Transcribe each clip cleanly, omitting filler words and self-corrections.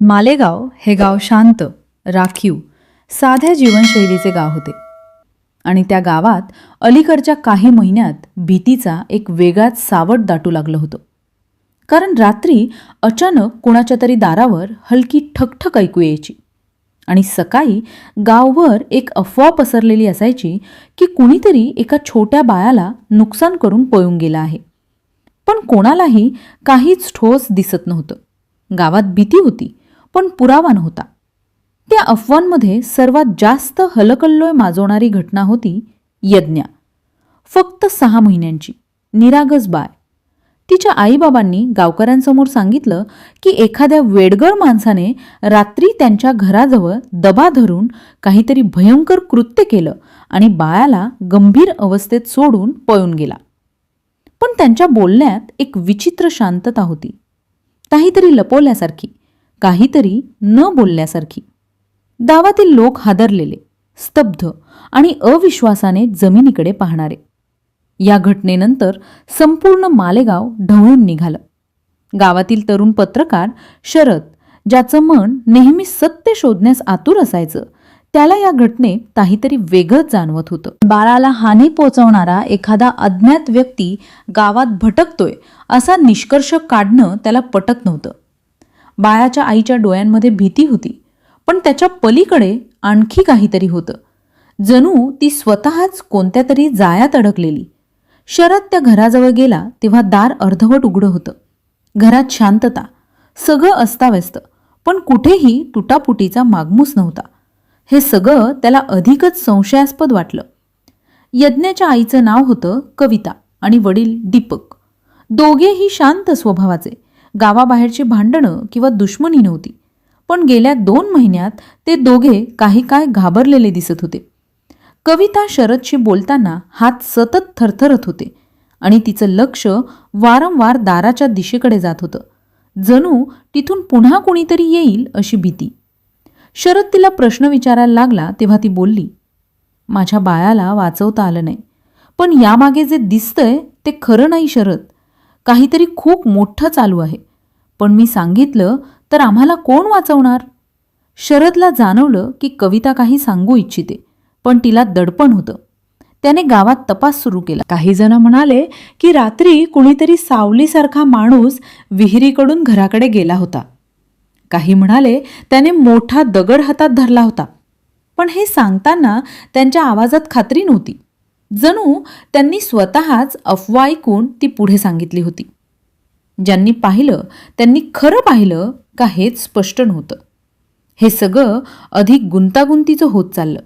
मालेगाव हे गाव शांत, राखीव, साध्या जीवनशैलीचे गाव होते आणि त्या गावात अलीकडच्या काही महिन्यात भीतीचा एक वेगळाच सावट दाटू लागलं होतं. कारण रात्री अचानक कुणाच्या तरी दारावर हलकी ठकठक ऐकू यायची आणि सकाळी गावभर एक अफवा पसरलेली असायची की कुणीतरी एका छोट्या बाळाला नुकसान करून पळून गेला आहे. पण कोणालाही काहीच ठोस दिसत नव्हतं. गावात भीती होती पण पुरावा नव्हता. त्या अफवांमध्ये सर्वात जास्त हलकल्लोळ माजवणारी घटना होती यज्ञा. फक्त 6 महिन्यांची निरागस बाळ. तिच्या आईबाबांनी गावकऱ्यांसमोर सांगितलं की एखाद्या वेडगळ माणसाने रात्री त्यांच्या घराजवळ दबा धरून काहीतरी भयंकर कृत्य केलं आणि बाळाला गंभीर अवस्थेत सोडून पळून गेला. पण त्यांच्या बोलण्यात एक विचित्र शांतता होती. काहीतरी लपवल्यासारखी, काहीतरी न बोलल्यासारखी. गावातील लोक हादरलेले, स्तब्ध आणि अविश्वासाने जमिनीकडे पाहणारे. या घटनेनंतर संपूर्ण मालेगाव ढवळून निघालं. गावातील तरुण पत्रकार शरद, ज्याचं मन नेहमी सत्य शोधण्यास आतुर असायचं, त्याला या घटनेत काहीतरी वेगळंच जाणवत होतं. बाळाला हानी पोचवणारा एखादा अज्ञात व्यक्ती गावात भटकतोय असा निष्कर्ष काढणं त्याला पटत नव्हतं. बाळाच्या आईच्या डोळ्यांमध्ये भीती होती, पण त्याच्या पलीकडे आणखी काहीतरी होतं. जणू ती स्वतःच कोणत्या तरी जाळ्यात अडकलेली. शरद त्या घराजवळ गेला तेव्हा दार अर्धवट उघडं होतं. घरात शांतता, सगळं अस्ताव्यस्त, पण कुठेही तुटापुटीचा मागमूस नव्हता. हे सगळं त्याला अधिकच संशयास्पद वाटलं. यज्ञाच्या आईचं नाव होतं कविता आणि वडील दीपक. दोघेही शांत स्वभावाचे. गावाबाहेरची भांडणं किंवा दुश्मनी नव्हती. पण गेल्या 2 महिन्यात ते दोघे काही काळ घाबरलेले दिसत होते. कविता शरदशी बोलताना हात सतत थरथरत होते आणि तिचं लक्ष वारंवार दाराच्या दिशेकडे जात होतं. जणू तिथून पुन्हा कुणीतरी येईल अशी भीती. शरद तिला प्रश्न विचारायला लागला तेव्हा ती बोलली, माझ्या बाळाला वाचवता आलं नाही, पण यामागे जे दिसतंय ते खरं नाही शरद. काहीतरी खूप मोठं चालू आहे. पण मी सांगितलं तर आम्हाला कोण वाचवणार? शरदला जाणवलं की कविता काही सांगू इच्छिते, पण तिला दडपण होतं. त्याने गावात तपास सुरू केला. काही जण म्हणाले की रात्री कुणीतरी सावलीसारखा माणूस विहिरीकडून घराकडे गेला होता. काही म्हणाले त्याने मोठा दगड हातात धरला होता. पण हे सांगताना त्यांच्या आवाजात खात्री नव्हती. जणू त्यांनी स्वतःच अफवा ऐकून ती पुढे सांगितली होती. ज्यांनी पाहिलं त्यांनी खरं पाहिलं का हेच स्पष्ट नव्हतं. हे सगळं अधिक गुंतागुंतीचं होत चाललं.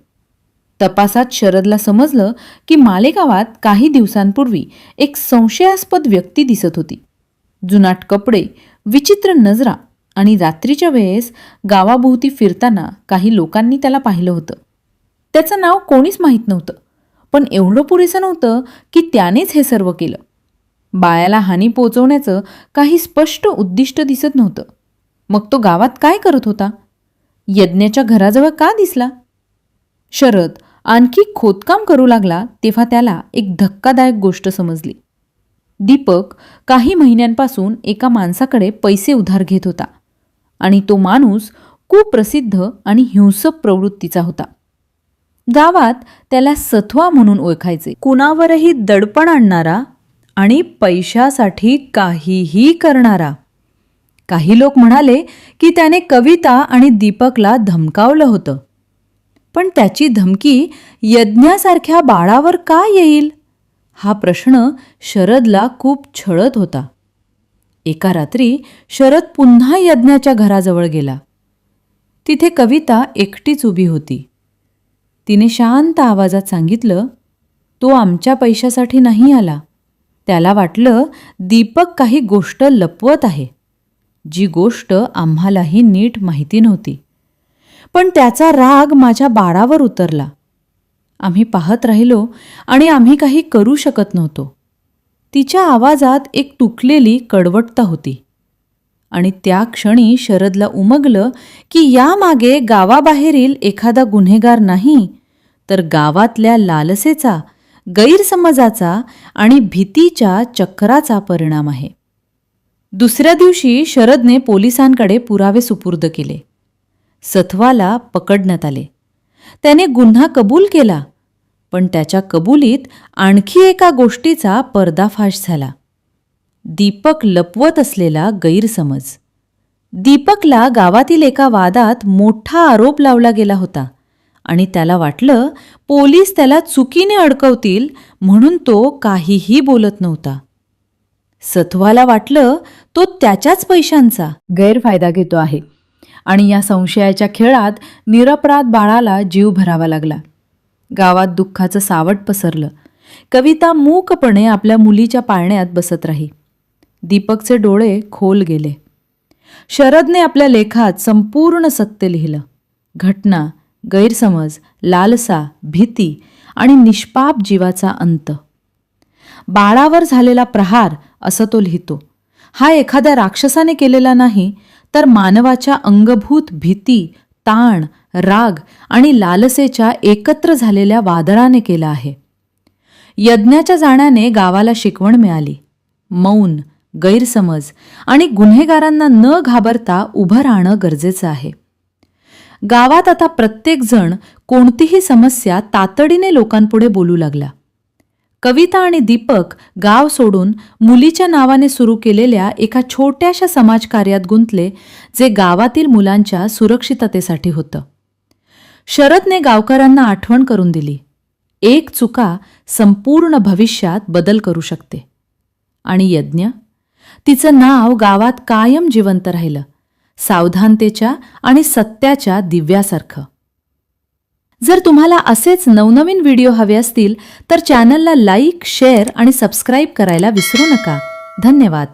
तपासात शरदला समजलं की मालेगावात काही दिवसांपूर्वी एक संशयास्पद व्यक्ती दिसत होती. जुनाट कपडे, विचित्र नजरा आणि रात्रीच्या वेळेस गावाभोवती फिरताना काही लोकांनी त्याला पाहिलं होतं. त्याचं नाव कोणीच माहीत नव्हतं, पण एवढं पुरेसं नव्हतं की त्यानेच हे सर्व केलं. बाळाला हानी पोचवण्याचं काही स्पष्ट उद्दिष्ट दिसत नव्हतं. मग तो गावात काय करत होता? यज्ञाच्या घराजवळ का दिसला? शरद आणखी खोदकाम करू लागला तेव्हा त्याला एक धक्कादायक गोष्ट समजली. दीपक काही महिन्यांपासून एका माणसाकडे पैसे उधार घेत होता आणि तो माणूस कुप्रसिद्ध आणि हिंसक प्रवृत्तीचा होता. गावात त्याला सथवा म्हणून ओळखायचे. कुणावरही दडपण आणणारा आणि पैशासाठी काहीही करणारा. काही लोक म्हणाले की त्याने कविता आणि दीपकला धमकावलं होतं. पण त्याची धमकी यज्ञासारख्या बाळावर का येईल? हा प्रश्न शरदला खूप छळत होता. एका रात्री शरद पुन्हा यज्ञाच्या घराजवळ गेला. तिथे कविता एकटीच उभी होती. तिने शांत आवाजात सांगितलं, तो आमच्या पैशासाठी नाही आला. त्याला वाटलं दीपक काही गोष्ट लपवत आहे, जी गोष्ट आम्हालाही नीट माहिती नव्हती. पण त्याचा राग माझ्या बाळावर उतरला. आम्ही पाहत राहिलो आणि आम्ही काही करू शकत नव्हतो. तिच्या आवाजात एक तुटलेली कडवटता होती आणि त्या क्षणी शरदला उमगलं की यामागे गावाबाहेरील एखादा गुन्हेगार नाही, तर गावातल्या लालसेचा, गैरसमजाचा आणि भीतीच्या चक्राचा परिणाम आहे. दुसऱ्या दिवशी शरदने पोलिसांकडे पुरावे सुपूर्द केले. सथवाला पकडण्यात आले. त्याने गुन्हा कबूल केला, पण त्याच्या कबुलीत आणखी एका गोष्टीचा पर्दाफाश झाला. दीपक लपवत असलेला गैरसमज. दीपकला गावातील एका वादात मोठा आरोप लावला गेला होता आणि त्याला वाटलं पोलीस त्याला चुकीने अडकवतील म्हणून तो काहीही बोलत नव्हता. सथवाला वाटलं तो त्याच्याच पैशांचा गैरफायदा घेतो आहे आणि या संशयाच्या खेळात निरपराध बाळाला जीव भरावा लागला. गावात दुःखाचं सावट पसरलं. कविता मूकपणे आपल्या मुलीच्या पाळण्यात बसत राही. दीपकचे डोळे खोल गेले. शरदने आपल्या लेखात संपूर्ण सत्य लिहिलं. घटना, गैरसमज, लालसा, भीती आणि निष्पाप जीवाचा अंत. बाळावर झालेला प्रहार असं तो लिहितो. हा एखाद्या राक्षसाने केलेला नाही, तर मानवाच्या अंगभूत भीती, ताण, राग आणि लालसेच्या एकत्र झालेल्या वादळाने केला आहे. यज्ञाच्या जाण्याने गावाला शिकवण मिळाली. मौन, गैरसमज आणि गुन्हेगारांना न घाबरता उभं राहणं गरजेचं आहे. गावात आता प्रत्येकजण कोणतीही समस्या तातडीने लोकांपुढे बोलू लागला. कविता आणि दीपक गाव सोडून मुलीच्या नावाने सुरू केलेल्या एका छोट्याशा समाजकार्यात गुंतले, जे गावातील मुलांच्या सुरक्षिततेसाठी होतं. शरदने गावकऱ्यांना आठवण करून दिली, एक चुका संपूर्ण भविष्यात बदल करू शकते. आणि यज्ञ, तिचं नाव गावात कायम जिवंत राहिलं, सावधानतेच्या आणि सत्याच्या दिव्यासारखं. जर तुम्हाला असेच नवनवीन व्हिडिओ हवे असतील तर चॅनलला लाईक, शेअर आणि सबस्क्राईब करायला विसरू नका. धन्यवाद.